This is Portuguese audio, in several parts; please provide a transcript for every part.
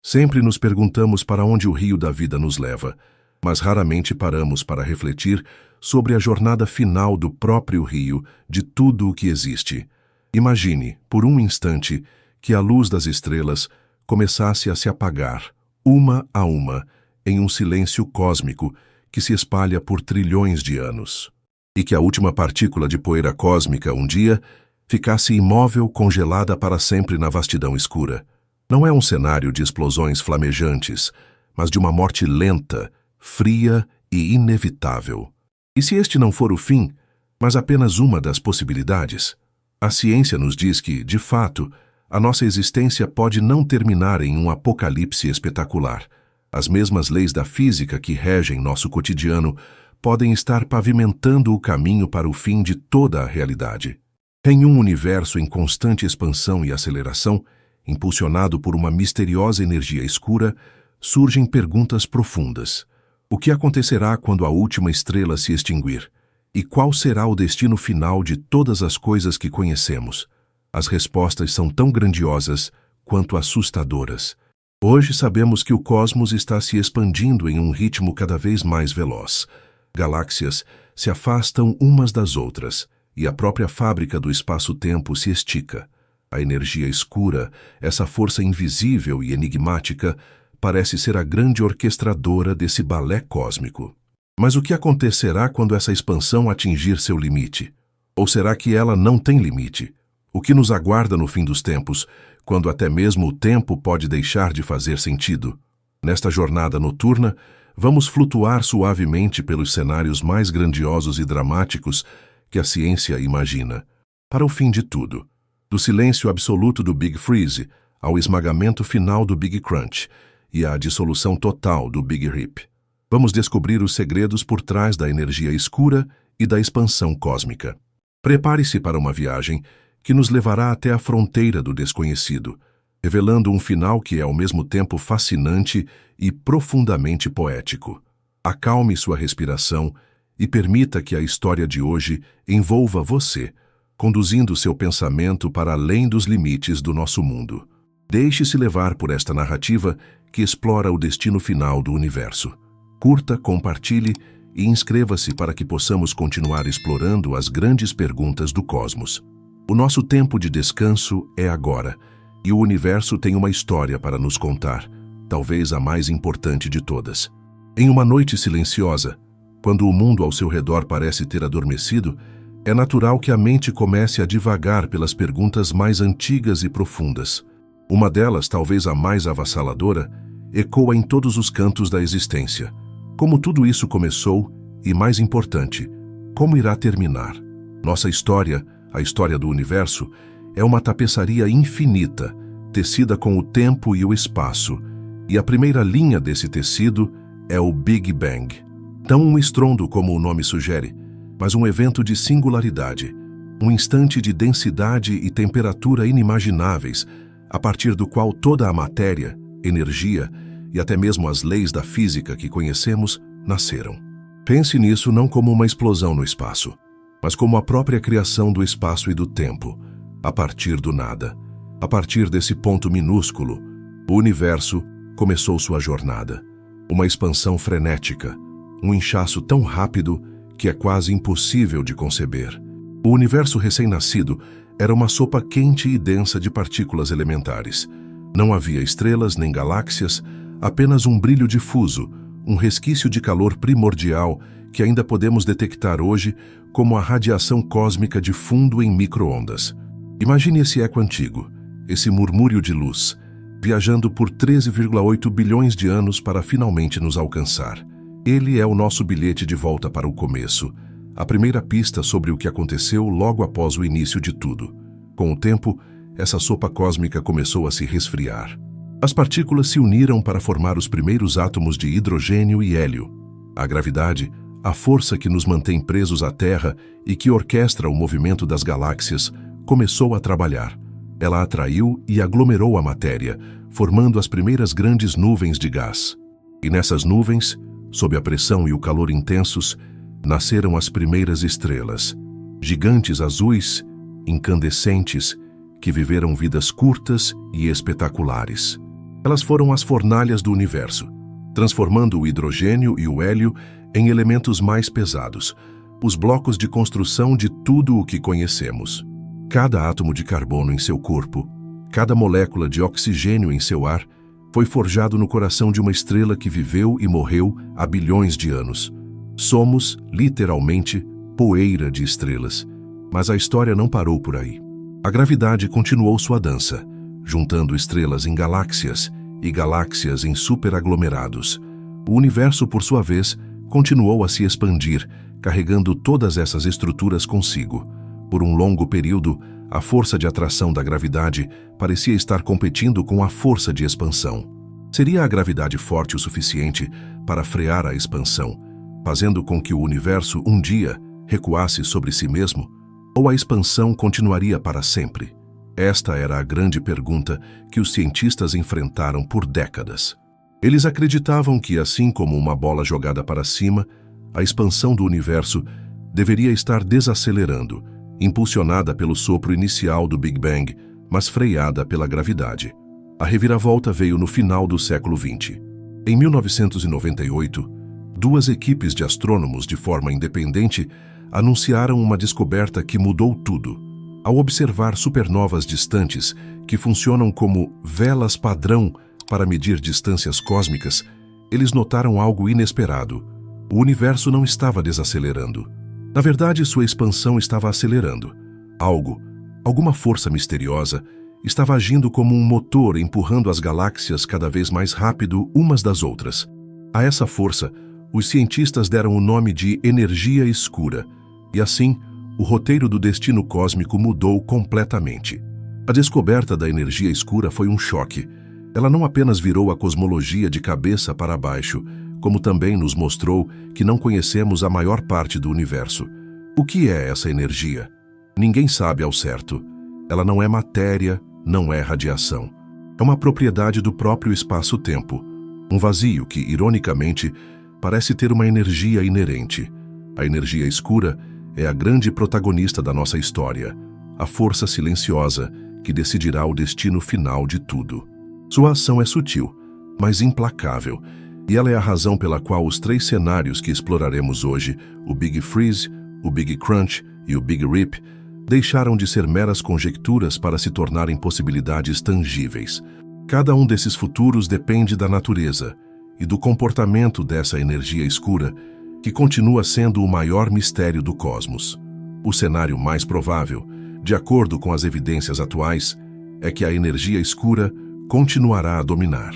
Sempre nos perguntamos para onde o rio da vida nos leva, mas raramente paramos para refletir sobre a jornada final do próprio rio, de tudo o que existe. Imagine, por um instante, que a luz das estrelas começasse a se apagar, uma a uma, em um silêncio cósmico que se espalha por trilhões de anos. E que a última partícula de poeira cósmica, um dia, ficasse imóvel, congelada para sempre na vastidão escura. Não é um cenário de explosões flamejantes, mas de uma morte lenta, fria e inevitável. E se este não for o fim, mas apenas uma das possibilidades? A ciência nos diz que, de fato, a nossa existência pode não terminar em um apocalipse espetacular. As mesmas leis da física que regem nosso cotidiano podem estar pavimentando o caminho para o fim de toda a realidade. Em um universo em constante expansão e aceleração, impulsionado por uma misteriosa energia escura, surgem perguntas profundas. O que acontecerá quando a última estrela se extinguir? E qual será o destino final de todas as coisas que conhecemos? As respostas são tão grandiosas quanto assustadoras. Hoje sabemos que o cosmos está se expandindo em um ritmo cada vez mais veloz. Galáxias se afastam umas das outras, e a própria fábrica do espaço-tempo se estica. A energia escura, essa força invisível e enigmática, parece ser a grande orquestradora desse balé cósmico. Mas o que acontecerá quando essa expansão atingir seu limite? Ou será que ela não tem limite? O que nos aguarda no fim dos tempos, quando até mesmo o tempo pode deixar de fazer sentido? Nesta jornada noturna, vamos flutuar suavemente pelos cenários mais grandiosos e dramáticos que a ciência imagina, para o fim de tudo. Do silêncio absoluto do Big Freeze ao esmagamento final do Big Crunch e à dissolução total do Big Rip. Vamos descobrir os segredos por trás da energia escura e da expansão cósmica. Prepare-se para uma viagem que nos levará até a fronteira do desconhecido, revelando um final que é ao mesmo tempo fascinante e profundamente poético. Acalme sua respiração e permita que a história de hoje envolva você, conduzindo seu pensamento para além dos limites do nosso mundo. Deixe-se levar por esta narrativa que explora o destino final do universo. Curta, compartilhe e inscreva-se para que possamos continuar explorando as grandes perguntas do cosmos. O nosso tempo de descanso é agora, e o universo tem uma história para nos contar, talvez a mais importante de todas. Em uma noite silenciosa, quando o mundo ao seu redor parece ter adormecido, é natural que a mente comece a divagar pelas perguntas mais antigas e profundas. Uma delas, talvez a mais avassaladora, ecoa em todos os cantos da existência. Como tudo isso começou e, mais importante, como irá terminar? Nossa história, a história do universo, é uma tapeçaria infinita, tecida com o tempo e o espaço, e a primeira linha desse tecido é o Big Bang. Não um estrondo como o nome sugere, mas um evento de singularidade, um instante de densidade e temperatura inimagináveis, a partir do qual toda a matéria, energia e até mesmo as leis da física que conhecemos nasceram. Pense nisso não como uma explosão no espaço, mas como a própria criação do espaço e do tempo, a partir do nada. A partir desse ponto minúsculo, o universo começou sua jornada. Uma expansão frenética, um inchaço tão rápido que é quase impossível de conceber. O universo recém-nascido era uma sopa quente e densa de partículas elementares. Não havia estrelas nem galáxias, apenas um brilho difuso, um resquício de calor primordial que ainda podemos detectar hoje como a radiação cósmica de fundo em micro-ondas. Imagine esse eco antigo, esse murmúrio de luz, viajando por 13,8 bilhões de anos para finalmente nos alcançar. Ele é o nosso bilhete de volta para o começo, a primeira pista sobre o que aconteceu logo após o início de tudo. Com o tempo, essa sopa cósmica começou a se resfriar. As partículas se uniram para formar os primeiros átomos de hidrogênio e hélio. A gravidade, a força que nos mantém presos à Terra e que orquestra o movimento das galáxias, começou a trabalhar. Ela atraiu e aglomerou a matéria, formando as primeiras grandes nuvens de gás. E nessas nuvens, sob a pressão e o calor intensos, nasceram as primeiras estrelas, gigantes azuis, incandescentes, que viveram vidas curtas e espetaculares. Elas foram as fornalhas do universo, transformando o hidrogênio e o hélio em elementos mais pesados, os blocos de construção de tudo o que conhecemos. Cada átomo de carbono em seu corpo, cada molécula de oxigênio em seu ar, foi forjado no coração de uma estrela que viveu e morreu há bilhões de anos. Somos, literalmente, poeira de estrelas. Mas a história não parou por aí. A gravidade continuou sua dança, juntando estrelas em galáxias e galáxias em superaglomerados. O universo, por sua vez, continuou a se expandir, carregando todas essas estruturas consigo. Por um longo período, a força de atração da gravidade parecia estar competindo com a força de expansão. Seria a gravidade forte o suficiente para frear a expansão, fazendo com que o universo um dia recuasse sobre si mesmo? Ou a expansão continuaria para sempre? Esta era a grande pergunta que os cientistas enfrentaram por décadas. Eles acreditavam que, assim como uma bola jogada para cima, a expansão do universo deveria estar desacelerando, impulsionada pelo sopro inicial do Big Bang, mas freada pela gravidade. A reviravolta veio no final do século XX. Em 1998, duas equipes de astrônomos de forma independente anunciaram uma descoberta que mudou tudo. Ao observar supernovas distantes que funcionam como velas padrão para medir distâncias cósmicas, eles notaram algo inesperado. O universo não estava desacelerando. Na verdade, sua expansão estava acelerando. Alguma força misteriosa, estava agindo como um motor empurrando as galáxias cada vez mais rápido umas das outras. A essa força, os cientistas deram o nome de energia escura, e assim, o roteiro do destino cósmico mudou completamente. A descoberta da energia escura foi um choque. Ela não apenas virou a cosmologia de cabeça para baixo, como também nos mostrou que não conhecemos a maior parte do universo. O que é essa energia? Ninguém sabe ao certo. Ela não é matéria, não é radiação. É uma propriedade do próprio espaço-tempo, um vazio que, ironicamente, parece ter uma energia inerente. A energia escura é a grande protagonista da nossa história, a força silenciosa que decidirá o destino final de tudo. Sua ação é sutil, mas implacável, e ela é a razão pela qual os três cenários que exploraremos hoje, o Big Freeze, o Big Crunch e o Big Rip, deixaram de ser meras conjecturas para se tornarem possibilidades tangíveis. Cada um desses futuros depende da natureza e do comportamento dessa energia escura, que continua sendo o maior mistério do cosmos. O cenário mais provável, de acordo com as evidências atuais, é que a energia escura continuará a dominar.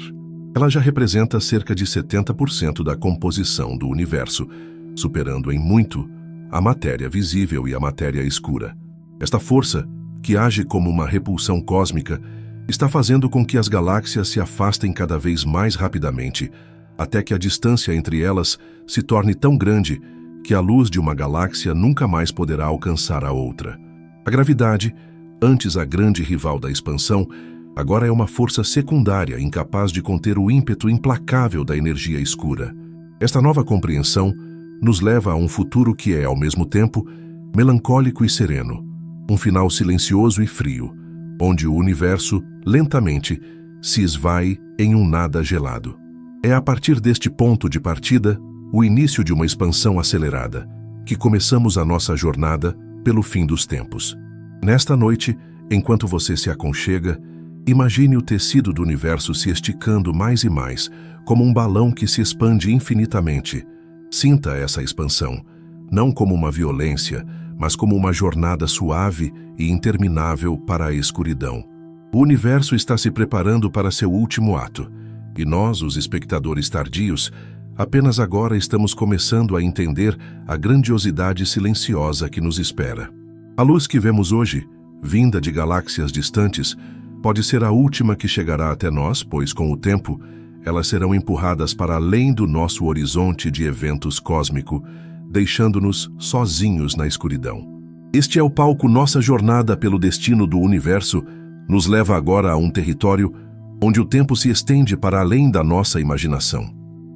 Ela já representa cerca de 70% da composição do universo, superando em muito a matéria visível e a matéria escura. Esta força, que age como uma repulsão cósmica, está fazendo com que as galáxias se afastem cada vez mais rapidamente, até que a distância entre elas se torne tão grande que a luz de uma galáxia nunca mais poderá alcançar a outra. A gravidade, antes a grande rival da expansão, agora é uma força secundária incapaz de conter o ímpeto implacável da energia escura. Esta nova compreensão nos leva a um futuro que é, ao mesmo tempo, melancólico e sereno, um final silencioso e frio, onde o universo, lentamente, se esvai em um nada gelado. É a partir deste ponto de partida, o início de uma expansão acelerada, que começamos a nossa jornada pelo fim dos tempos. Nesta noite, enquanto você se aconchega, imagine o tecido do universo se esticando mais e mais, como um balão que se expande infinitamente. Sinta essa expansão, não como uma violência, mas como uma jornada suave e interminável para a escuridão. O universo está se preparando para seu último ato, e nós, os espectadores tardios, apenas agora estamos começando a entender a grandiosidade silenciosa que nos espera. A luz que vemos hoje, vinda de galáxias distantes, pode ser a última que chegará até nós, pois, com o tempo, elas serão empurradas para além do nosso horizonte de eventos cósmico, deixando-nos sozinhos na escuridão. Este é o palco. Nossa jornada pelo destino do universo nos leva agora a um território onde o tempo se estende para além da nossa imaginação.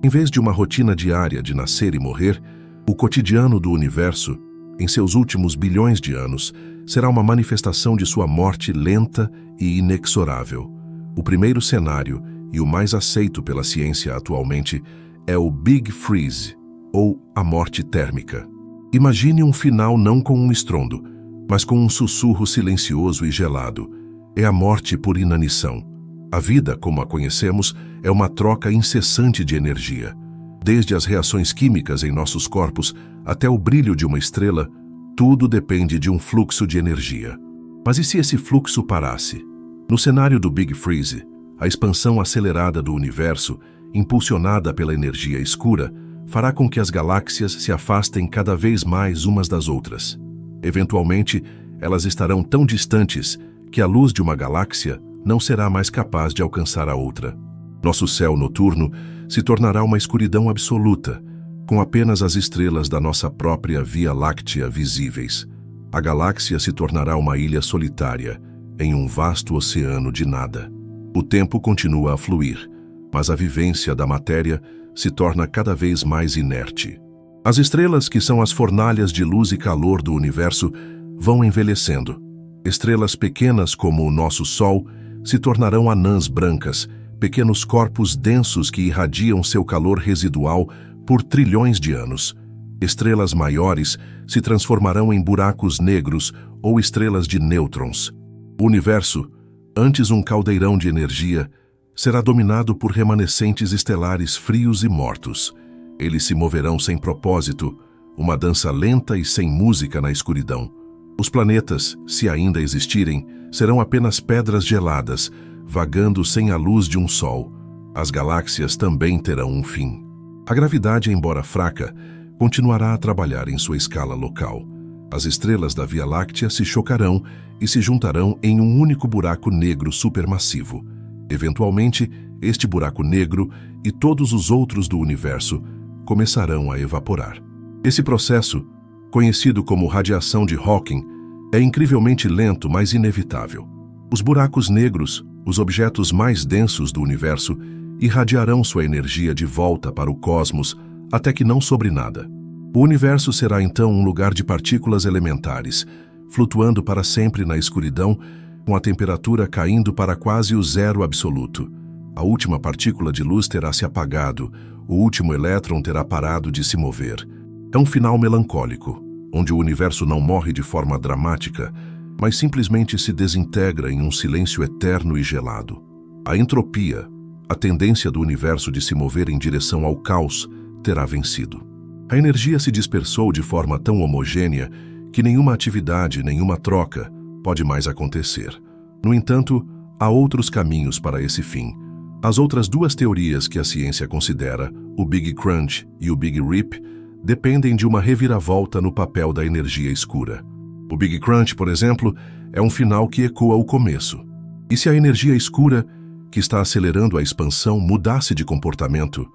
Em vez de uma rotina diária de nascer e morrer, o cotidiano do universo, em seus últimos bilhões de anos, será uma manifestação de sua morte lenta e inexorável. O primeiro cenário, e o mais aceito pela ciência atualmente, é o Big Freeze, ou a morte térmica. Imagine um final não com um estrondo, mas com um sussurro silencioso e gelado. É a morte por inanição. A vida, como a conhecemos, é uma troca incessante de energia. Desde as reações químicas em nossos corpos até o brilho de uma estrela, tudo depende de um fluxo de energia. Mas e se esse fluxo parasse? No cenário do Big Freeze, a expansão acelerada do universo, impulsionada pela energia escura, fará com que as galáxias se afastem cada vez mais umas das outras. Eventualmente, elas estarão tão distantes que a luz de uma galáxia não será mais capaz de alcançar a outra. Nosso céu noturno se tornará uma escuridão absoluta, com apenas as estrelas da nossa própria Via Láctea visíveis. A galáxia se tornará uma ilha solitária, em um vasto oceano de nada. O tempo continua a fluir, mas a vivência da matéria se torna cada vez mais inerte. As estrelas, que são as fornalhas de luz e calor do universo, vão envelhecendo. Estrelas pequenas como o nosso Sol se tornarão anãs brancas, pequenos corpos densos que irradiam seu calor residual por trilhões de anos. Estrelas maiores se transformarão em buracos negros ou estrelas de nêutrons. O universo, antes um caldeirão de energia, será dominado por remanescentes estelares frios e mortos. Eles se moverão sem propósito, uma dança lenta e sem música na escuridão. Os planetas, se ainda existirem, serão apenas pedras geladas, vagando sem a luz de um sol. As galáxias também terão um fim. A gravidade, embora fraca, continuará a trabalhar em sua escala local. As estrelas da Via Láctea se chocarão e se juntarão em um único buraco negro supermassivo. Eventualmente, este buraco negro e todos os outros do universo começarão a evaporar. Esse processo, conhecido como radiação de Hawking, é incrivelmente lento, mas inevitável. Os buracos negros, os objetos mais densos do universo, irradiarão sua energia de volta para o cosmos até que não sobre nada. O universo será então um lugar de partículas elementares, flutuando para sempre na escuridão, com a temperatura caindo para quase o zero absoluto. A última partícula de luz terá se apagado, o último elétron terá parado de se mover. É um final melancólico, onde o universo não morre de forma dramática, mas simplesmente se desintegra em um silêncio eterno e gelado. A entropia, a tendência do universo de se mover em direção ao caos, terá vencido. A energia se dispersou de forma tão homogênea que nenhuma atividade, nenhuma troca pode mais acontecer. No entanto, há outros caminhos para esse fim. As outras duas teorias que a ciência considera, o Big Crunch e o Big Rip, dependem de uma reviravolta no papel da energia escura. O Big Crunch, por exemplo, é um final que ecoa o começo. E se a energia escura, que está acelerando a expansão, mudasse de comportamento,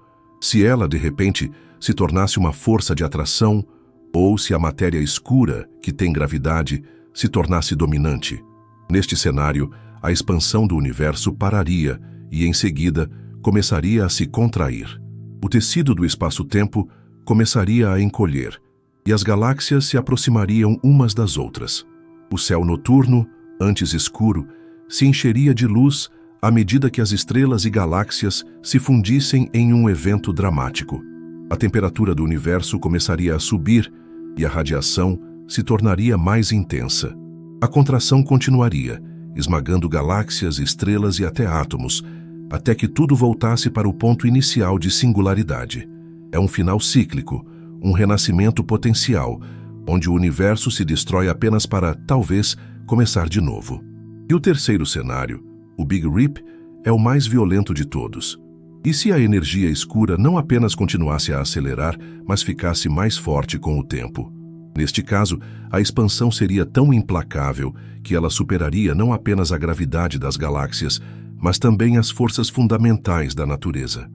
se ela, de repente, se tornasse uma força de atração, ou se a matéria escura, que tem gravidade, se tornasse dominante. Neste cenário, a expansão do universo pararia e, em seguida, começaria a se contrair. O tecido do espaço-tempo começaria a encolher, e as galáxias se aproximariam umas das outras. O céu noturno, antes escuro, se encheria de luz à medida que as estrelas e galáxias se fundissem em um evento dramático. A temperatura do universo começaria a subir e a radiação se tornaria mais intensa. A contração continuaria, esmagando galáxias, estrelas e até átomos, até que tudo voltasse para o ponto inicial de singularidade. É um final cíclico, um renascimento potencial, onde o universo se destrói apenas para, talvez, começar de novo. E o terceiro cenário, o Big Rip, é o mais violento de todos. E se a energia escura não apenas continuasse a acelerar, mas ficasse mais forte com o tempo? Neste caso, a expansão seria tão implacável que ela superaria não apenas a gravidade das galáxias, mas também as forças fundamentais da natureza.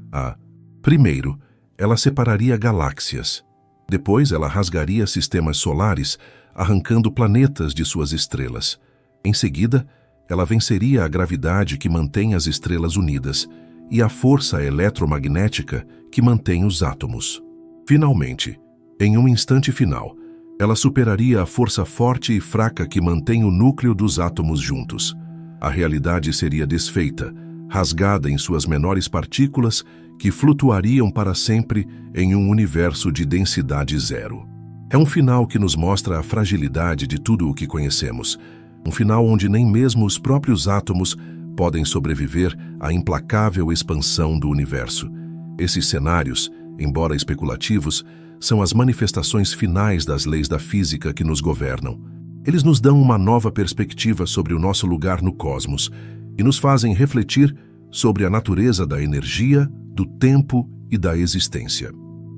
Primeiro, ela separaria galáxias. Depois, ela rasgaria sistemas solares, arrancando planetas de suas estrelas. Em seguida, ela venceria a gravidade que mantém as estrelas unidas e a força eletromagnética que mantém os átomos. Finalmente, em um instante final, ela superaria a força forte e fraca que mantém o núcleo dos átomos juntos. A realidade seria desfeita, rasgada em suas menores partículas que flutuariam para sempre em um universo de densidade zero. É um final que nos mostra a fragilidade de tudo o que conhecemos, um final onde nem mesmo os próprios átomos podem sobreviver à implacável expansão do universo. Esses cenários, embora especulativos, são as manifestações finais das leis da física que nos governam. Eles nos dão uma nova perspectiva sobre o nosso lugar no cosmos e nos fazem refletir sobre a natureza da energia, do tempo e da existência.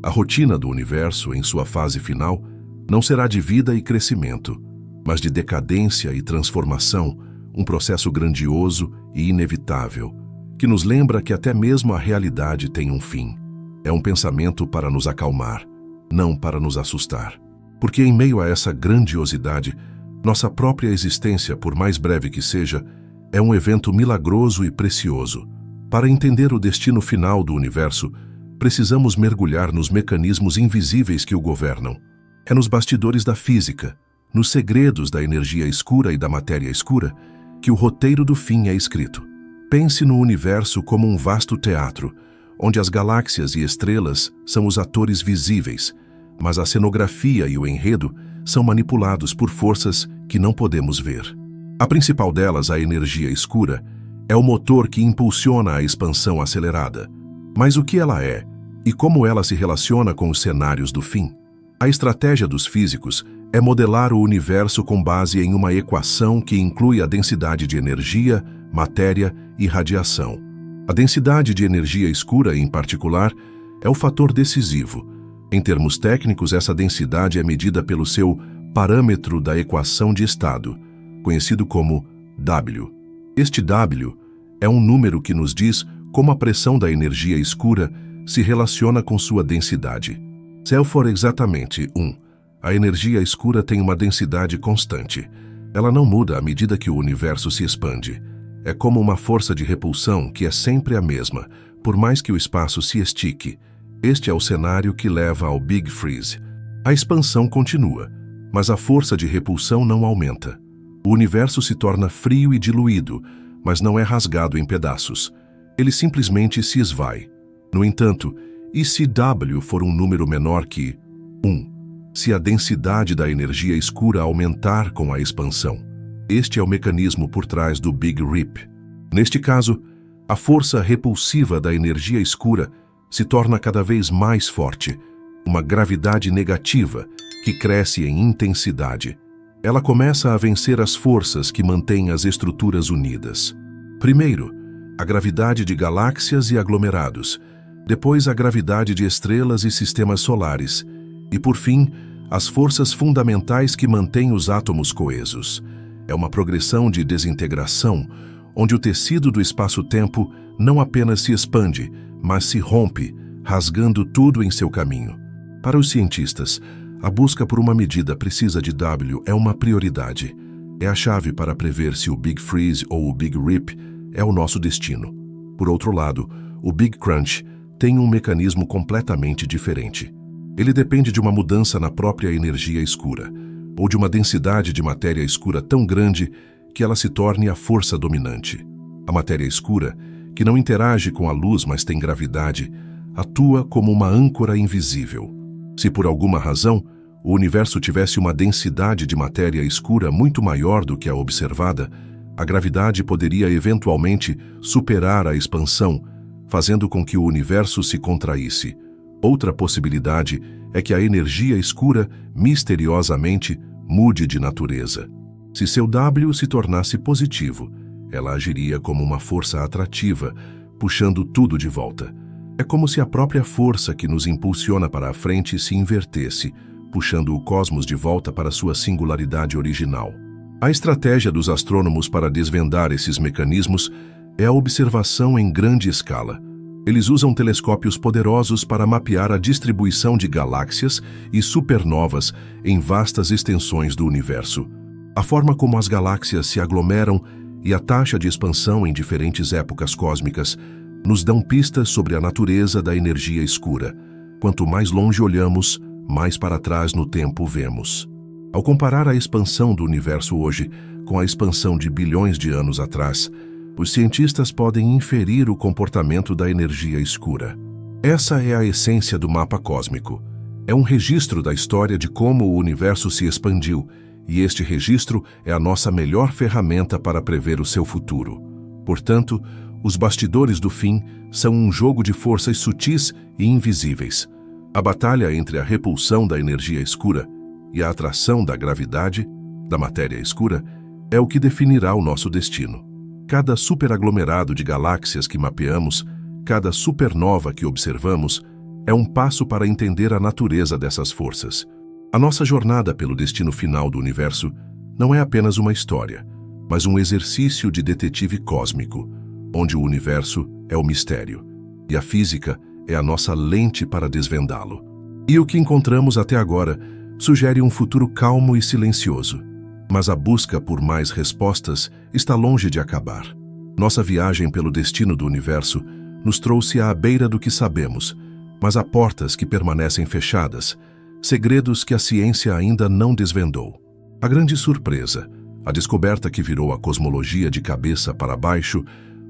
A rotina do universo, em sua fase final, não será de vida e crescimento, mas de decadência e transformação, um processo grandioso e inevitável, que nos lembra que até mesmo a realidade tem um fim. É um pensamento para nos acalmar, não para nos assustar. Porque em meio a essa grandiosidade, nossa própria existência, por mais breve que seja, é um evento milagroso e precioso. Para entender o destino final do universo, precisamos mergulhar nos mecanismos invisíveis que o governam. É nos bastidores da física, nos segredos da energia escura e da matéria escura, que o roteiro do fim é escrito. Pense no universo como um vasto teatro, onde as galáxias e estrelas são os atores visíveis, mas a cenografia e o enredo são manipulados por forças que não podemos ver. A principal delas, a energia escura, é o motor que impulsiona a expansão acelerada. Mas o que ela é e como ela se relaciona com os cenários do fim? A estratégia dos físicos é modelar o universo com base em uma equação que inclui a densidade de energia, matéria e radiação. A densidade de energia escura, em particular, é o fator decisivo. Em termos técnicos, essa densidade é medida pelo seu parâmetro da equação de estado, conhecido como W. Este W é um número que nos diz como a pressão da energia escura se relaciona com sua densidade. Se ela for exatamente 1, a energia escura tem uma densidade constante. Ela não muda à medida que o universo se expande. É como uma força de repulsão que é sempre a mesma, por mais que o espaço se estique. Este é o cenário que leva ao Big Freeze. A expansão continua, mas a força de repulsão não aumenta. O universo se torna frio e diluído, mas não é rasgado em pedaços. Ele simplesmente se esvai. No entanto, e se W for um número menor que 1? Se a densidade da energia escura aumentar com a expansão? Este é o mecanismo por trás do Big Rip. Neste caso, a força repulsiva da energia escura se torna cada vez mais forte, uma gravidade negativa que cresce em intensidade. Ela começa a vencer as forças que mantêm as estruturas unidas. Primeiro, a gravidade de galáxias e aglomerados, depois a gravidade de estrelas e sistemas solares, e por fim, as forças fundamentais que mantêm os átomos coesos. É uma progressão de desintegração, onde o tecido do espaço-tempo não apenas se expande, mas se rompe, rasgando tudo em seu caminho. Para os cientistas, a busca por uma medida precisa de W é uma prioridade. É a chave para prever se o Big Freeze ou o Big Rip é o nosso destino. Por outro lado, o Big Crunch tem um mecanismo completamente diferente. Ele depende de uma mudança na própria energia escura, ou de uma densidade de matéria escura tão grande que ela se torne a força dominante. A matéria escura, que não interage com a luz, mas tem gravidade, atua como uma âncora invisível. Se por alguma razão o universo tivesse uma densidade de matéria escura muito maior do que a observada, a gravidade poderia eventualmente superar a expansão, fazendo com que o universo se contraísse. Outra possibilidade é que a energia escura, misteriosamente, mude de natureza. Se seu W se tornasse positivo, ela agiria como uma força atrativa, puxando tudo de volta. É como se a própria força que nos impulsiona para a frente se invertesse, puxando o cosmos de volta para sua singularidade original. A estratégia dos astrônomos para desvendar esses mecanismos é a observação em grande escala. Eles usam telescópios poderosos para mapear a distribuição de galáxias e supernovas em vastas extensões do universo. A forma como as galáxias se aglomeram e a taxa de expansão em diferentes épocas cósmicas nos dão pistas sobre a natureza da energia escura. Quanto mais longe olhamos, mais para trás no tempo vemos. Ao comparar a expansão do universo hoje com a expansão de bilhões de anos atrás, Os cientistas podem inferir o comportamento da energia escura. Essa é a essência do mapa cósmico. É um registro da história de como o universo se expandiu, e este registro é a nossa melhor ferramenta para prever o seu futuro. Portanto, os bastidores do fim são um jogo de forças sutis e invisíveis. A batalha entre a repulsão da energia escura e a atração da gravidade, da matéria escura, é o que definirá o nosso destino. Cada superaglomerado de galáxias que mapeamos, cada supernova que observamos, é um passo para entender a natureza dessas forças. A nossa jornada pelo destino final do universo não é apenas uma história, mas um exercício de detetive cósmico, onde o universo é o mistério, e a física é a nossa lente para desvendá-lo. E o que encontramos até agora sugere um futuro calmo e silencioso. Mas a busca por mais respostas está longe de acabar. Nossa viagem pelo destino do universo nos trouxe à beira do que sabemos, mas há portas que permanecem fechadas, segredos que a ciência ainda não desvendou. A grande surpresa, a descoberta que virou a cosmologia de cabeça para baixo,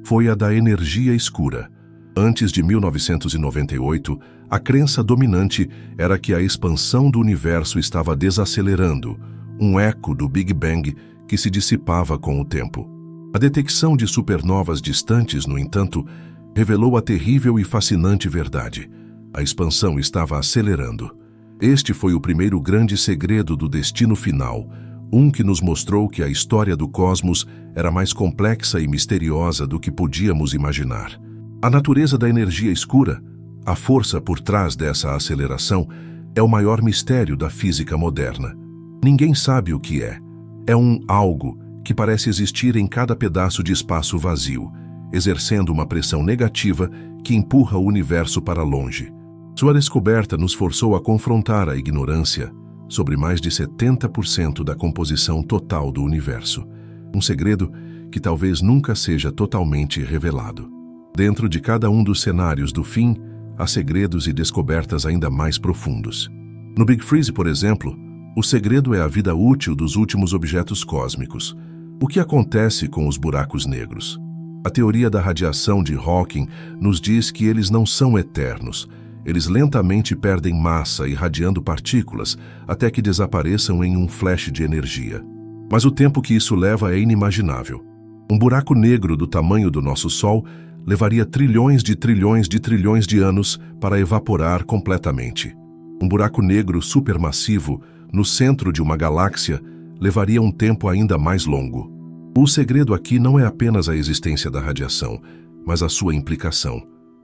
foi a da energia escura. Antes de 1998, a crença dominante era que a expansão do universo estava desacelerando, um eco do Big Bang que se dissipava com o tempo. A detecção de supernovas distantes, no entanto, revelou a terrível e fascinante verdade. A expansão estava acelerando. Este foi o primeiro grande segredo do destino final, um que nos mostrou que a história do cosmos era mais complexa e misteriosa do que podíamos imaginar. A natureza da energia escura, a força por trás dessa aceleração, é o maior mistério da física moderna. Ninguém sabe o que é. É um algo que parece existir em cada pedaço de espaço vazio, exercendo uma pressão negativa que empurra o universo para longe. Sua descoberta nos forçou a confrontar a ignorância sobre mais de 70% da composição total do universo, um segredo que talvez nunca seja totalmente revelado. Dentro de cada um dos cenários do fim, há segredos e descobertas ainda mais profundos. No Big Freeze, por exemplo, o segredo é a vida útil dos últimos objetos cósmicos. O que acontece com os buracos negros? A teoria da radiação de Hawking nos diz que eles não são eternos. Eles lentamente perdem massa, irradiando partículas, até que desapareçam em um flash de energia. Mas o tempo que isso leva é inimaginável. Um buraco negro do tamanho do nosso Sol levaria trilhões de trilhões de trilhões de anos para evaporar completamente. Um buraco negro supermassivo, no centro de uma galáxia, levaria um tempo ainda mais longo. O segredo aqui não é apenas a existência da radiação, mas a sua implicação.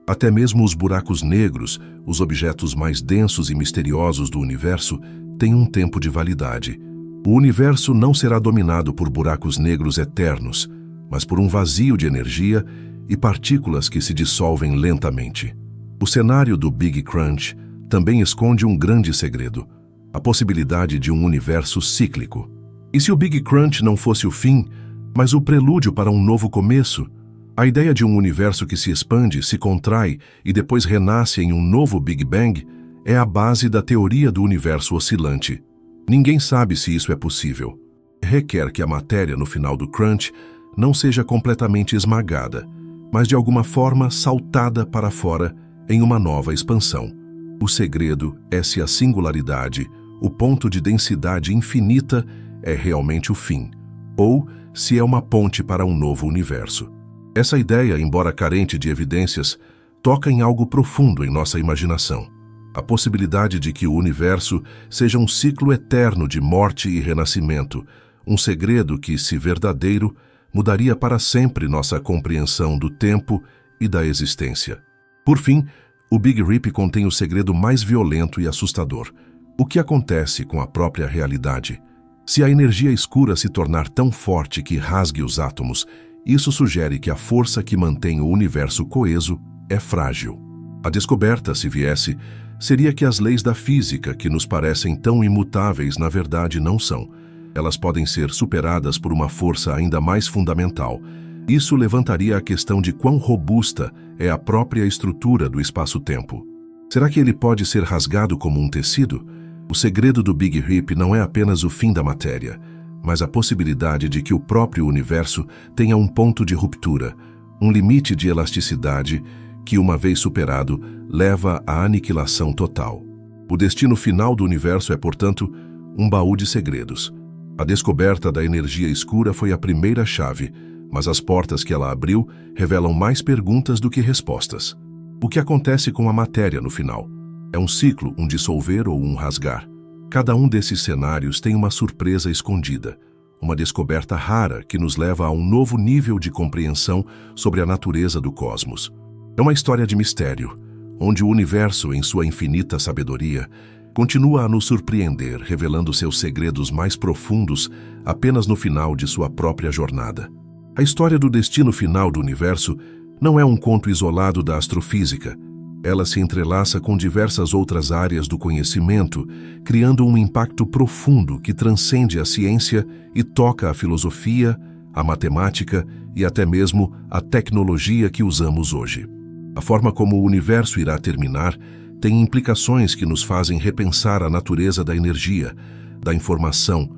Até mesmo os buracos negros, os objetos mais densos e misteriosos do universo, têm um tempo de validade. O universo não será dominado por buracos negros eternos, mas por um vazio de energia e partículas que se dissolvem lentamente. O cenário do Big Crunch também esconde um grande segredo: a possibilidade de um universo cíclico. E se o Big Crunch não fosse o fim, mas o prelúdio para um novo começo? A ideia de um universo que se expande, se contrai e depois renasce em um novo Big Bang é a base da teoria do universo oscilante. Ninguém sabe se isso é possível. Requer que a matéria no final do crunch não seja completamente esmagada, mas de alguma forma saltada para fora em uma nova expansão. O segredo é se a singularidade, o ponto de densidade infinita, é realmente o fim, ou se é uma ponte para um novo universo. Essa ideia, embora carente de evidências, toca em algo profundo em nossa imaginação. A possibilidade de que o universo seja um ciclo eterno de morte e renascimento, um segredo que, se verdadeiro, mudaria para sempre nossa compreensão do tempo e da existência. Por fim, o Big Rip contém o segredo mais violento e assustador: o que acontece com a própria realidade. Se a energia escura se tornar tão forte que rasgue os átomos, isso sugere que a força que mantém o universo coeso é frágil. A descoberta, se viesse, seria que as leis da física, que nos parecem tão imutáveis, na verdade não são. Elas podem ser superadas por uma força ainda mais fundamental. Isso levantaria a questão de quão robusta é a própria estrutura do espaço-tempo. Será que ele pode ser rasgado como um tecido? O segredo do Big Rip não é apenas o fim da matéria, mas a possibilidade de que o próprio universo tenha um ponto de ruptura, um limite de elasticidade que, uma vez superado, leva à aniquilação total. O destino final do universo é, portanto, um baú de segredos. A descoberta da energia escura foi a primeira chave, mas as portas que ela abriu revelam mais perguntas do que respostas. O que acontece com a matéria no final? É um ciclo, um dissolver ou um rasgar? Cada um desses cenários tem uma surpresa escondida, uma descoberta rara que nos leva a um novo nível de compreensão sobre a natureza do cosmos. É uma história de mistério, onde o universo, em sua infinita sabedoria, continua a nos surpreender, revelando seus segredos mais profundos apenas no final de sua própria jornada. A história do destino final do universo não é um conto isolado da astrofísica. Ela se entrelaça com diversas outras áreas do conhecimento, criando um impacto profundo que transcende a ciência e toca a filosofia, a matemática e até mesmo a tecnologia que usamos hoje. A forma como o universo irá terminar tem implicações que nos fazem repensar a natureza da energia, da informação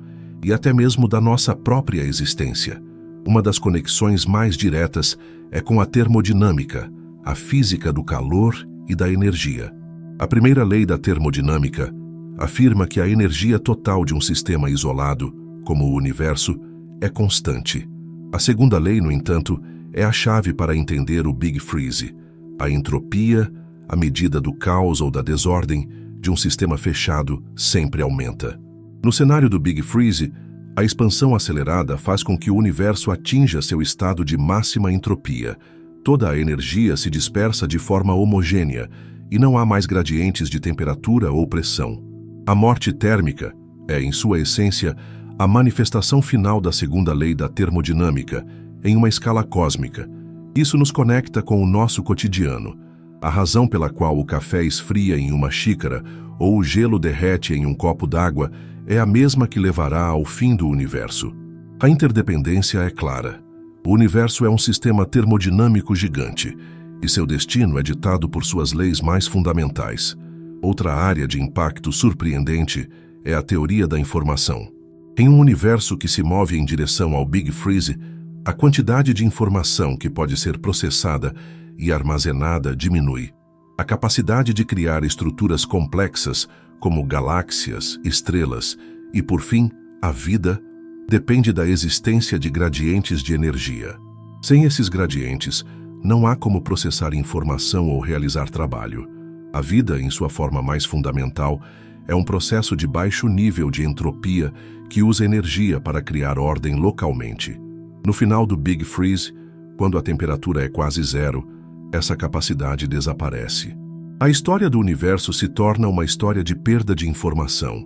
e até mesmo da nossa própria existência. Uma das conexões mais diretas é com a termodinâmica, a física do calor e da energia. A primeira lei da termodinâmica afirma que a energia total de um sistema isolado, como o universo, é constante. A segunda lei, no entanto, é a chave para entender o Big Freeze. A entropia, a medida do caos ou da desordem de um sistema fechado, sempre aumenta. No cenário do Big Freeze, a expansão acelerada faz com que o universo atinja seu estado de máxima entropia. Toda a energia se dispersa de forma homogênea e não há mais gradientes de temperatura ou pressão. A morte térmica é, em sua essência, a manifestação final da segunda lei da termodinâmica, em uma escala cósmica. Isso nos conecta com o nosso cotidiano. A razão pela qual o café esfria em uma xícara ou o gelo derrete em um copo d'água é a mesma que levará ao fim do universo. A interdependência é clara. O universo é um sistema termodinâmico gigante, e seu destino é ditado por suas leis mais fundamentais. Outra área de impacto surpreendente é a teoria da informação. Em um universo que se move em direção ao Big Freeze, a quantidade de informação que pode ser processada e armazenada diminui. A capacidade de criar estruturas complexas, como galáxias, estrelas e, por fim, a vida, depende da existência de gradientes de energia. Sem esses gradientes, não há como processar informação ou realizar trabalho. A vida, em sua forma mais fundamental, é um processo de baixo nível de entropia que usa energia para criar ordem localmente. No final do Big Freeze, quando a temperatura é quase zero, essa capacidade desaparece. A história do universo se torna uma história de perda de informação,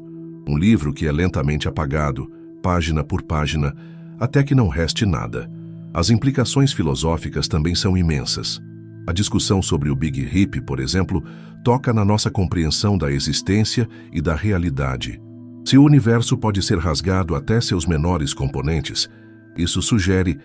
um livro que é lentamente apagado, página por página, até que não reste nada. As implicações filosóficas também são imensas. A discussão sobre o Big Rip, por exemplo, toca na nossa compreensão da existência e da realidade. Se o universo pode ser rasgado até seus menores componentes, isso sugere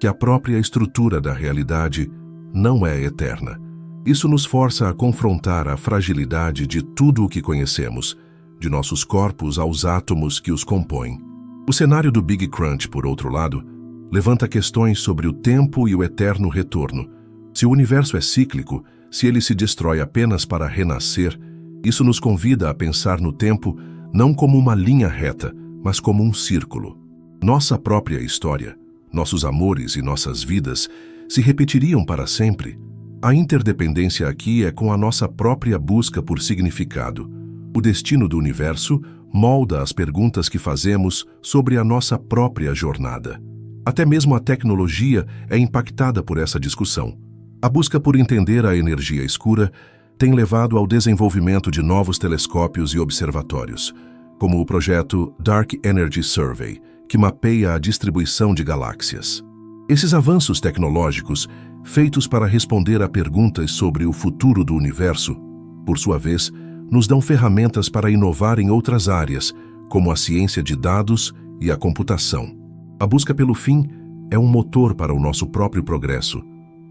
que a própria estrutura da realidade não é eterna. Isso nos força a confrontar a fragilidade de tudo o que conhecemos, de nossos corpos aos átomos que os compõem. O cenário do Big Crunch, por outro lado, levanta questões sobre o tempo e o eterno retorno. Se o universo é cíclico, se ele se destrói apenas para renascer, isso nos convida a pensar no tempo não como uma linha reta, mas como um círculo. Nossa própria história, nossos amores e nossas vidas se repetiriam para sempre. A interdependência aqui é com a nossa própria busca por significado. O destino do universo molda as perguntas que fazemos sobre a nossa própria jornada. Até mesmo a tecnologia é impactada por essa discussão. A busca por entender a energia escura tem levado ao desenvolvimento de novos telescópios e observatórios, como o projeto Dark Energy Survey, que mapeia a distribuição de galáxias. Esses avanços tecnológicos, feitos para responder a perguntas sobre o futuro do universo, por sua vez, nos dão ferramentas para inovar em outras áreas, como a ciência de dados e a computação. A busca pelo fim é um motor para o nosso próprio progresso,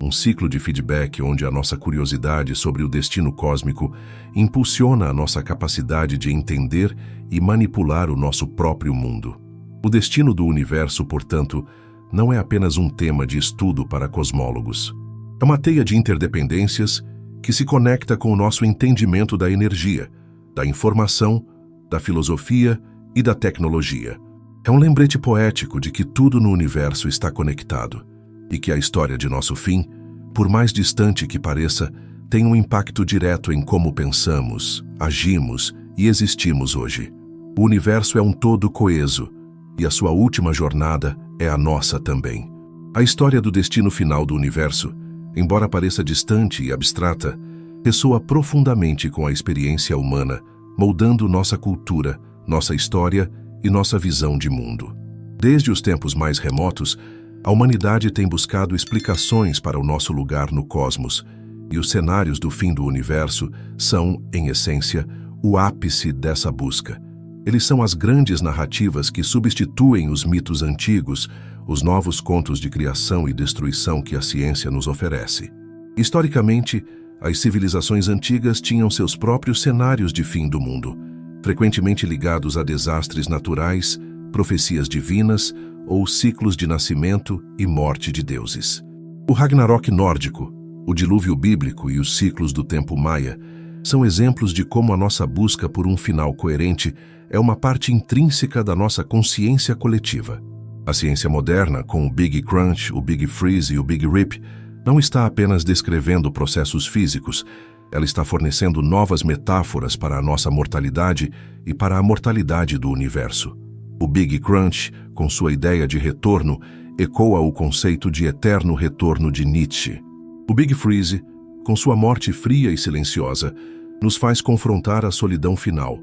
um ciclo de feedback onde a nossa curiosidade sobre o destino cósmico impulsiona a nossa capacidade de entender e manipular o nosso próprio mundo. O destino do universo, portanto, não é apenas um tema de estudo para cosmólogos. É uma teia de interdependências que se conecta com o nosso entendimento da energia, da informação, da filosofia e da tecnologia. É um lembrete poético de que tudo no universo está conectado e que a história de nosso fim, por mais distante que pareça, tem um impacto direto em como pensamos, agimos e existimos hoje. O universo é um todo coeso e a sua última jornada é a nossa também. A história do destino final do universo, embora pareça distante e abstrata, ressoa profundamente com a experiência humana, moldando nossa cultura, nossa história e nossa visão de mundo. Desde os tempos mais remotos, a humanidade tem buscado explicações para o nosso lugar no cosmos, e os cenários do fim do universo são, em essência, o ápice dessa busca. Eles são as grandes narrativas que substituem os mitos antigos, os novos contos de criação e destruição que a ciência nos oferece. Historicamente, as civilizações antigas tinham seus próprios cenários de fim do mundo, frequentemente ligados a desastres naturais, profecias divinas ou ciclos de nascimento e morte de deuses. O Ragnarok nórdico, o dilúvio bíblico e os ciclos do tempo maia são exemplos de como a nossa busca por um final coerente é uma parte intrínseca da nossa consciência coletiva. A ciência moderna, com o Big Crunch, o Big Freeze e o Big Rip, não está apenas descrevendo processos físicos, ela está fornecendo novas metáforas para a nossa mortalidade e para a mortalidade do universo. O Big Crunch, com sua ideia de retorno, ecoa o conceito de eterno retorno de Nietzsche. O Big Freeze, com sua morte fria e silenciosa, nos faz confrontar a solidão final.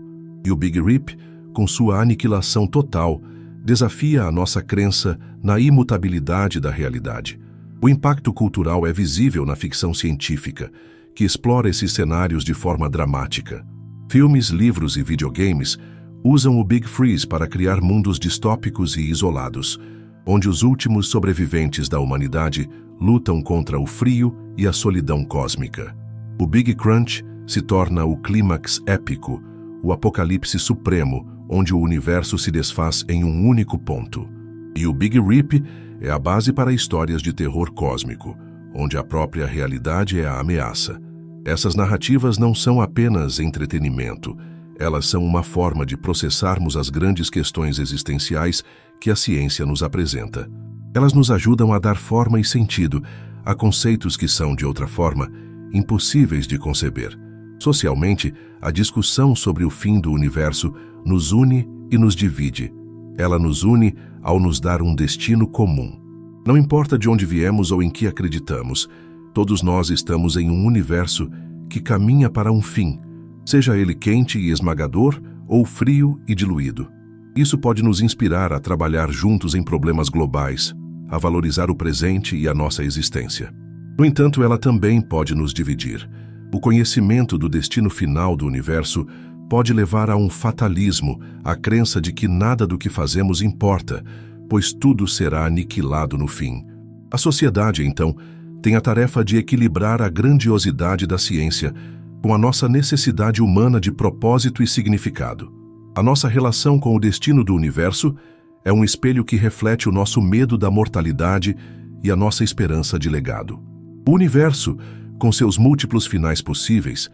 E o Big Rip, com sua aniquilação total, desafia a nossa crença na imutabilidade da realidade. O impacto cultural é visível na ficção científica, que explora esses cenários de forma dramática. Filmes, livros e videogames usam o Big Freeze para criar mundos distópicos e isolados, onde os últimos sobreviventes da humanidade lutam contra o frio e a solidão cósmica. O Big Crunch se torna o clímax épico, o apocalipse supremo, onde o universo se desfaz em um único ponto. E o Big Rip é a base para histórias de terror cósmico, onde a própria realidade é a ameaça. Essas narrativas não são apenas entretenimento, elas são uma forma de processarmos as grandes questões existenciais que a ciência nos apresenta. Elas nos ajudam a dar forma e sentido a conceitos que são, de outra forma, impossíveis de conceber. Socialmente, a discussão sobre o fim do universo nos une e nos divide. Ela nos une ao nos dar um destino comum. Não importa de onde viemos ou em que acreditamos, todos nós estamos em um universo que caminha para um fim, seja ele quente e esmagador ou frio e diluído. Isso pode nos inspirar a trabalhar juntos em problemas globais, a valorizar o presente e a nossa existência. No entanto, ela também pode nos dividir. O conhecimento do destino final do universo pode levar a um fatalismo, a crença de que nada do que fazemos importa, pois tudo será aniquilado no fim. A sociedade, então, tem a tarefa de equilibrar a grandiosidade da ciência com a nossa necessidade humana de propósito e significado. A nossa relação com o destino do universo é um espelho que reflete o nosso medo da mortalidade e a nossa esperança de legado. O universo, com seus múltiplos finais possíveis,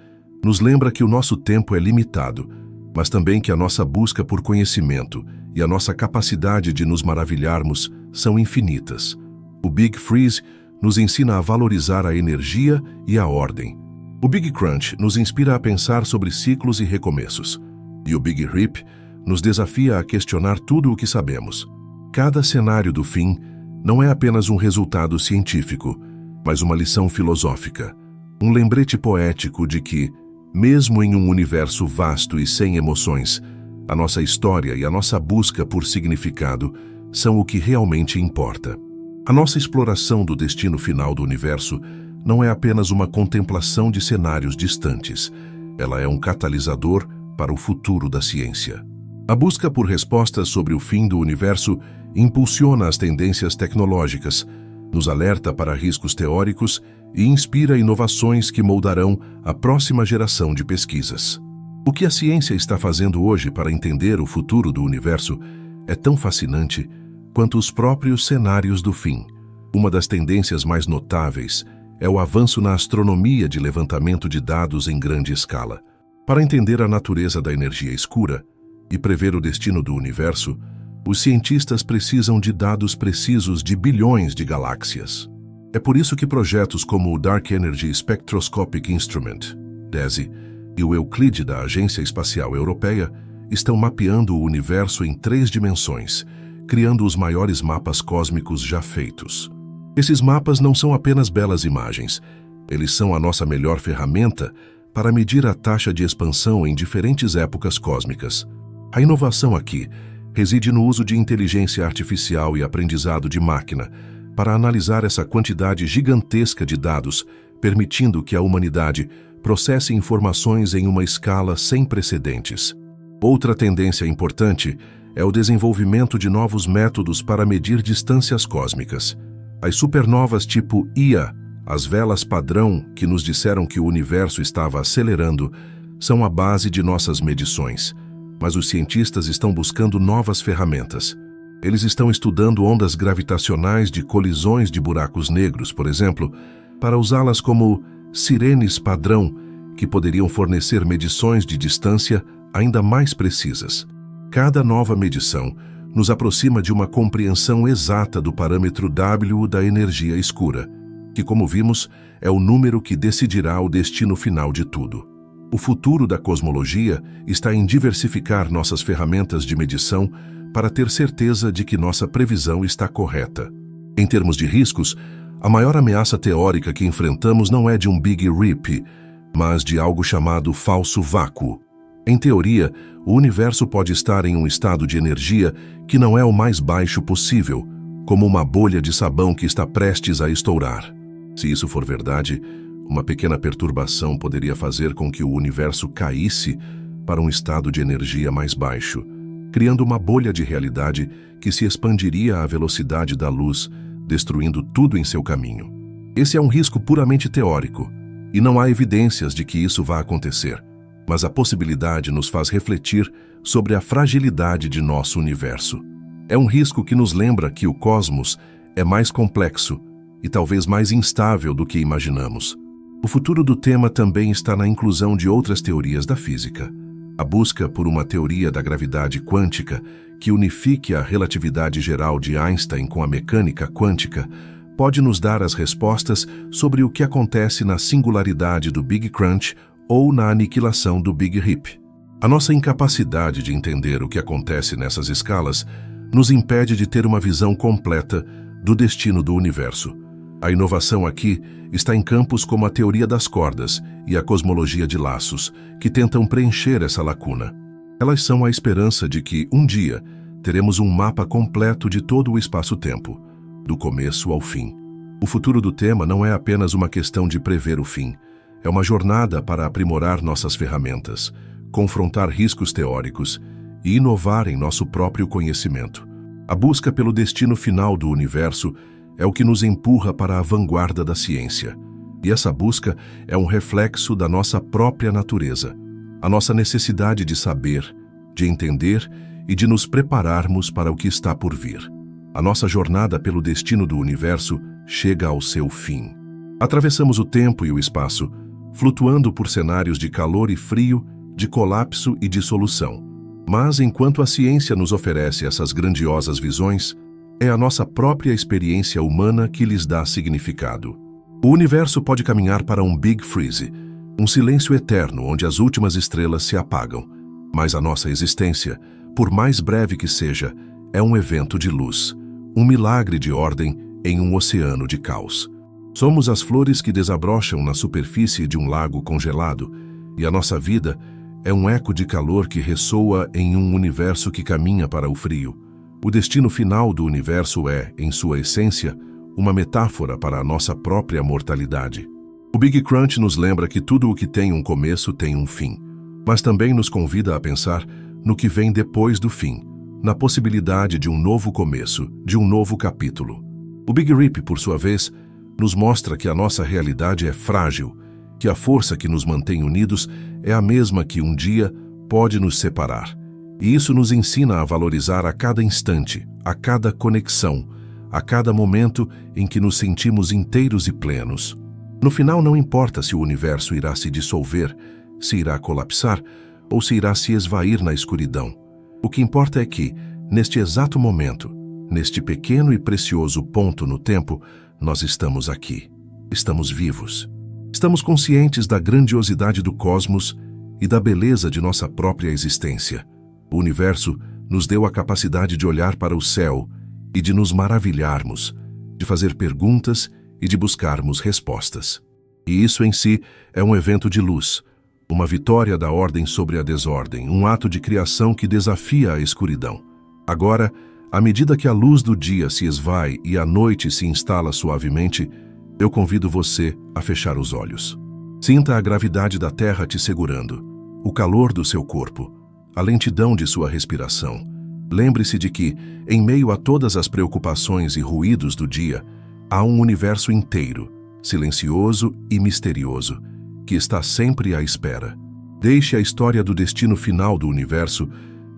nos lembra que o nosso tempo é limitado, mas também que a nossa busca por conhecimento e a nossa capacidade de nos maravilharmos são infinitas. O Big Freeze nos ensina a valorizar a energia e a ordem. O Big Crunch nos inspira a pensar sobre ciclos e recomeços. E o Big Rip nos desafia a questionar tudo o que sabemos. Cada cenário do fim não é apenas um resultado científico, mas uma lição filosófica, um lembrete poético de que, mesmo em um universo vasto e sem emoções, a nossa história e a nossa busca por significado são o que realmente importa. A nossa exploração do destino final do universo não é apenas uma contemplação de cenários distantes, ela é um catalisador para o futuro da ciência. A busca por respostas sobre o fim do universo impulsiona as tendências tecnológicas, nos alerta para riscos teóricos e inspira inovações que moldarão a próxima geração de pesquisas. O que a ciência está fazendo hoje para entender o futuro do universo é tão fascinante quanto os próprios cenários do fim. Uma das tendências mais notáveis é o avanço na astronomia de levantamento de dados em grande escala. Para entender a natureza da energia escura e prever o destino do universo, os cientistas precisam de dados precisos de bilhões de galáxias. É por isso que projetos como o Dark Energy Spectroscopic Instrument, DESI, e o Euclide da Agência Espacial Europeia estão mapeando o universo em 3 dimensões, criando os maiores mapas cósmicos já feitos. Esses mapas não são apenas belas imagens, eles são a nossa melhor ferramenta para medir a taxa de expansão em diferentes épocas cósmicas. A inovação aqui reside no uso de inteligência artificial e aprendizado de máquina para analisar essa quantidade gigantesca de dados, permitindo que a humanidade processe informações em uma escala sem precedentes. Outra tendência importante é o desenvolvimento de novos métodos para medir distâncias cósmicas. As supernovas tipo Ia, as velas padrão que nos disseram que o universo estava acelerando, são a base de nossas medições. Mas os cientistas estão buscando novas ferramentas. Eles estão estudando ondas gravitacionais de colisões de buracos negros, por exemplo, para usá-las como sirenes padrão, que poderiam fornecer medições de distância ainda mais precisas. Cada nova medição nos aproxima de uma compreensão exata do parâmetro W da energia escura, que, como vimos, é o número que decidirá o destino final de tudo. O futuro da cosmologia está em diversificar nossas ferramentas de medição para ter certeza de que nossa previsão está correta. Em termos de riscos, a maior ameaça teórica que enfrentamos não é de um Big Rip, mas de algo chamado falso vácuo. Em teoria, o universo pode estar em um estado de energia que não é o mais baixo possível, como uma bolha de sabão que está prestes a estourar. Se isso for verdade, uma pequena perturbação poderia fazer com que o universo caísse para um estado de energia mais baixo, criando uma bolha de realidade que se expandiria à velocidade da luz, destruindo tudo em seu caminho. Esse é um risco puramente teórico, e não há evidências de que isso vá acontecer, mas a possibilidade nos faz refletir sobre a fragilidade de nosso universo. É um risco que nos lembra que o cosmos é mais complexo e talvez mais instável do que imaginamos. O futuro do tema também está na inclusão de outras teorias da física. A busca por uma teoria da gravidade quântica que unifique a relatividade geral de Einstein com a mecânica quântica pode nos dar as respostas sobre o que acontece na singularidade do Big Crunch ou na aniquilação do Big Rip. A nossa incapacidade de entender o que acontece nessas escalas nos impede de ter uma visão completa do destino do universo. A inovação aqui está em campos como a teoria das cordas e a cosmologia de laços, que tentam preencher essa lacuna. Elas são a esperança de que, um dia, teremos um mapa completo de todo o espaço-tempo, do começo ao fim. O futuro do tema não é apenas uma questão de prever o fim, é uma jornada para aprimorar nossas ferramentas, confrontar riscos teóricos e inovar em nosso próprio conhecimento. A busca pelo destino final do universo é o que nos empurra para a vanguarda da ciência. E essa busca é um reflexo da nossa própria natureza, a nossa necessidade de saber, de entender e de nos prepararmos para o que está por vir. A nossa jornada pelo destino do universo chega ao seu fim. Atravessamos o tempo e o espaço, flutuando por cenários de calor e frio, de colapso e dissolução. Mas enquanto a ciência nos oferece essas grandiosas visões, é a nossa própria experiência humana que lhes dá significado. O universo pode caminhar para um Big Freeze, um silêncio eterno onde as últimas estrelas se apagam. Mas a nossa existência, por mais breve que seja, é um evento de luz, um milagre de ordem em um oceano de caos. Somos as flores que desabrocham na superfície de um lago congelado, e a nossa vida é um eco de calor que ressoa em um universo que caminha para o frio. O destino final do universo é, em sua essência, uma metáfora para a nossa própria mortalidade. O Big Crunch nos lembra que tudo o que tem um começo tem um fim, mas também nos convida a pensar no que vem depois do fim, na possibilidade de um novo começo, de um novo capítulo. O Big Rip, por sua vez, nos mostra que a nossa realidade é frágil, que a força que nos mantém unidos é a mesma que um dia pode nos separar, E isso nos ensina a valorizar a cada instante, a cada conexão, a cada momento em que nos sentimos inteiros e plenos. No final, não importa se o universo irá se dissolver, se irá colapsar ou se irá se esvair na escuridão. O que importa é que, neste exato momento, neste pequeno e precioso ponto no tempo, nós estamos aqui. Estamos vivos. Estamos conscientes da grandiosidade do cosmos e da beleza de nossa própria existência. O universo nos deu a capacidade de olhar para o céu e de nos maravilharmos, de fazer perguntas e de buscarmos respostas. E isso em si é um evento de luz, uma vitória da ordem sobre a desordem, um ato de criação que desafia a escuridão. Agora, à medida que a luz do dia se esvai e a noite se instala suavemente, eu convido você a fechar os olhos. Sinta a gravidade da Terra te segurando, o calor do seu corpo, a lentidão de sua respiração. Lembre-se de que, em meio a todas as preocupações e ruídos do dia, há um universo inteiro, silencioso e misterioso, que está sempre à espera. Deixe a história do destino final do universo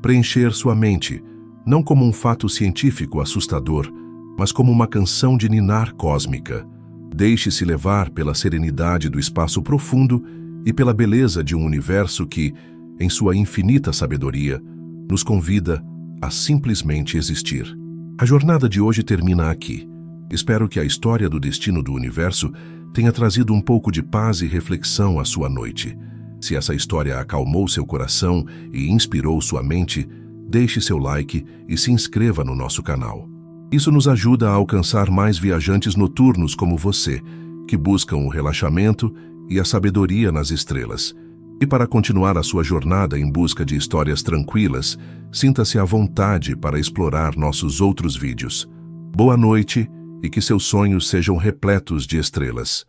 preencher sua mente, não como um fato científico assustador, mas como uma canção de ninar cósmica. Deixe-se levar pela serenidade do espaço profundo e pela beleza de um universo que, em sua infinita sabedoria, nos convida a simplesmente existir. A jornada de hoje termina aqui. Espero que a história do destino do universo tenha trazido um pouco de paz e reflexão à sua noite. Se essa história acalmou seu coração e inspirou sua mente, deixe seu like e se inscreva no nosso canal. Isso nos ajuda a alcançar mais viajantes noturnos como você, que buscam o relaxamento e a sabedoria nas estrelas. E para continuar a sua jornada em busca de histórias tranquilas, sinta-se à vontade para explorar nossos outros vídeos. Boa noite e que seus sonhos sejam repletos de estrelas.